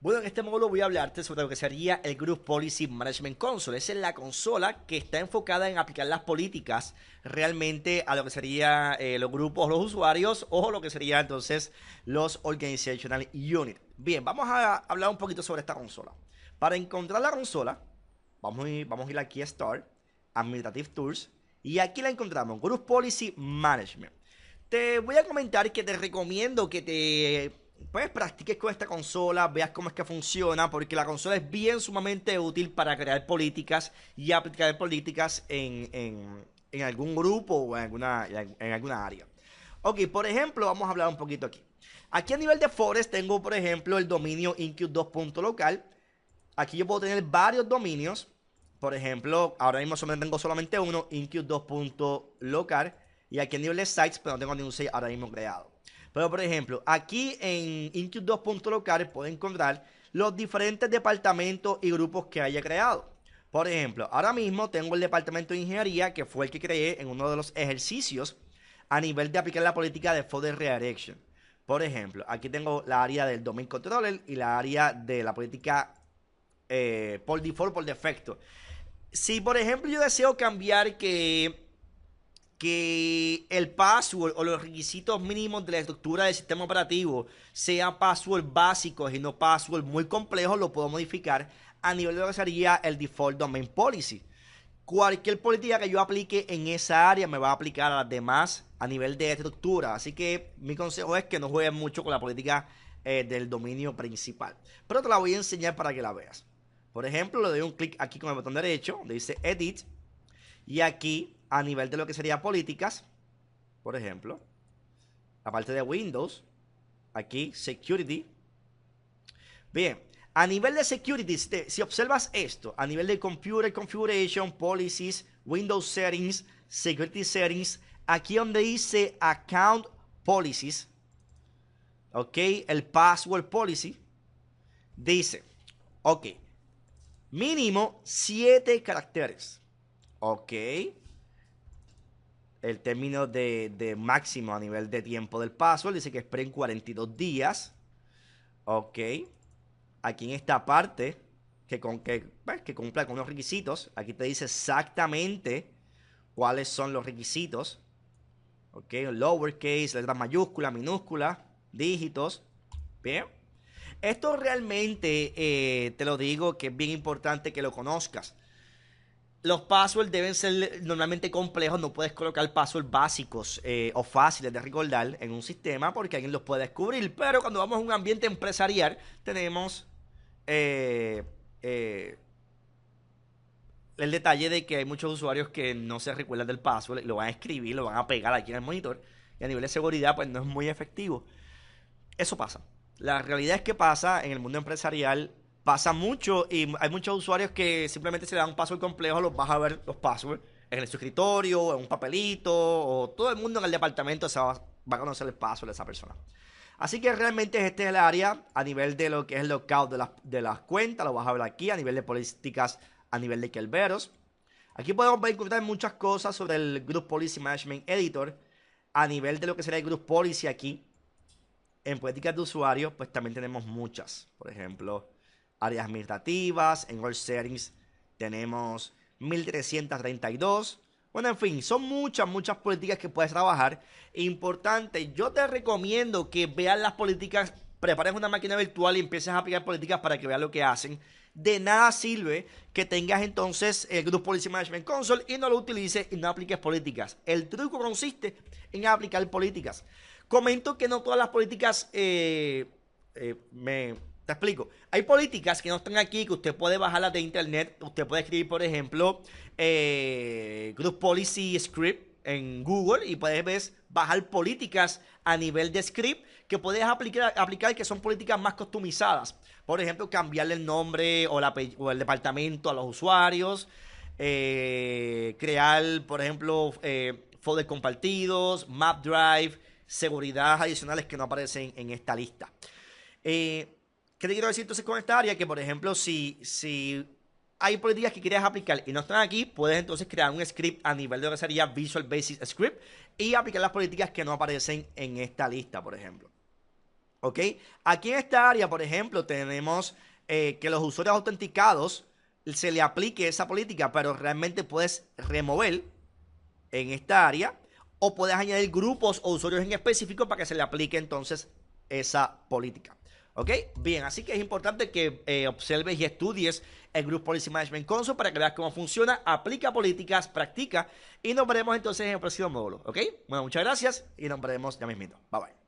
Bueno, en este módulo voy a hablarte sobre lo que sería el Group Policy Management Console. Esa es la consola que está enfocada en aplicar las políticas realmente a lo que sería los grupos, los usuarios o lo que sería entonces los Organizational Unit. Bien, vamos a hablar un poquito sobre esta consola. Para encontrar la consola, vamos a ir aquí a Start, Administrative Tools, y aquí la encontramos, Group Policy Management. Te voy a comentar que te recomiendo que pues practiques con esta consola, veas cómo es que funciona, porque la consola es bien sumamente útil para crear políticas y aplicar políticas en algún grupo o en alguna área. Ok, por ejemplo, vamos a hablar un poquito aquí. Aquí a nivel de Forest tengo, por ejemplo, el dominio inq2.local. Aquí yo puedo tener varios dominios. Por ejemplo, ahora mismo tengo solamente uno, inq2.local. Y aquí a nivel de sites, pero no tengo ningún site ahora mismo creado. Pero por ejemplo, aquí en inq2.local puedo encontrar los diferentes departamentos y grupos que haya creado. Por ejemplo, ahora mismo tengo el departamento de ingeniería, que fue el que creé en uno de los ejercicios a nivel de aplicar la política de Folder Redirection. Por ejemplo, aquí tengo la área del Domain Controller y la área de la política por default, por defecto. Si por ejemplo yo deseo cambiar que el password o los requisitos mínimos de la estructura del sistema operativo sean password básicos y no password muy complejos, lo puedo modificar a nivel de lo que sería el default domain policy. Cualquier política que yo aplique en esa área me va a aplicar a las demás a nivel de estructura. Así que mi consejo es que no juegues mucho con la política del dominio principal. Pero te la voy a enseñar para que la veas. Por ejemplo, le doy un clic aquí con el botón derecho, donde dice Edit. Y aquí, a nivel de lo que sería políticas, por ejemplo, aparte de Windows, aquí, Security. Bien, a nivel de Security, si observas esto, a nivel de Computer Configuration, Policies, Windows Settings, Security Settings, aquí donde dice Account Policies, ok, el Password Policy, dice, ok, mínimo 7 caracteres. Ok. El término de máximo a nivel de tiempo del password dice que esperen 42 días. Ok. Aquí en esta parte que cumpla con los requisitos. Aquí te dice exactamente cuáles son los requisitos. Ok. Lowercase, letras mayúsculas, minúsculas, dígitos. Bien. Esto realmente te lo digo que es bien importante que lo conozcas. Los passwords deben ser normalmente complejos, no puedes colocar passwords básicos o fáciles de recordar en un sistema porque alguien los puede descubrir. Pero cuando vamos a un ambiente empresarial, tenemos eh, eh, el detalle de que hay muchos usuarios que no se recuerdan del password, lo van a escribir, lo van a pegar aquí en el monitor y a nivel de seguridad pues no es muy efectivo. Eso pasa. La realidad es que pasa en el mundo empresarial, pasa mucho y hay muchos usuarios que simplemente se le dan un password complejo, los vas a ver los passwords en su escritorio, en un papelito, o todo el mundo en el departamento va a conocer el password de esa persona. Así que realmente este es el área a nivel de lo que es el lockout de las cuentas, lo vas a ver aquí, a nivel de políticas, a nivel de Kerberos. Aquí podemos encontrar muchas cosas sobre el Group Policy Management Editor, a nivel de lo que sería el Group Policy aquí. En políticas de usuario, pues también tenemos muchas. Por ejemplo, áreas administrativas. En All Settings tenemos 1332. Bueno, en fin, son muchas políticas que puedes trabajar. Importante, yo te recomiendo que veas las políticas, prepares una máquina virtual y empieces a aplicar políticas para que veas lo que hacen. De nada sirve que tengas entonces el Group Policy Management Console y no lo utilices y no apliques políticas. El truco consiste en aplicar políticas. Comento que no todas las políticas te explico. Hay políticas que no están aquí, que usted puede bajarlas de internet. Usted puede escribir, por ejemplo, Group Policy Script en Google y puedes bajar políticas a nivel de script que puedes aplicar que son políticas más customizadas. Por ejemplo, cambiarle el nombre o el departamento a los usuarios. Crear, por ejemplo, folders compartidos, Map Drive, seguridad adicionales que no aparecen en esta lista. ¿Qué te quiero decir entonces con esta área? Que por ejemplo, si hay políticas que quieres aplicar y no están aquí, puedes entonces crear un script a nivel de lo que sería Visual Basic Script y aplicar las políticas que no aparecen en esta lista, por ejemplo. ¿Ok? Aquí en esta área, por ejemplo, tenemos que los usuarios autenticados se le aplique esa política, pero realmente puedes remover en esta área o puedes añadir grupos o usuarios en específico para que se le aplique entonces esa política. ¿Ok? Bien, así que es importante que observes y estudies el Group Policy Management Console para que veas cómo funciona, aplica políticas, practica y nos veremos entonces en el próximo módulo. ¿Ok? Bueno, muchas gracias y nos veremos ya mismito. Bye bye.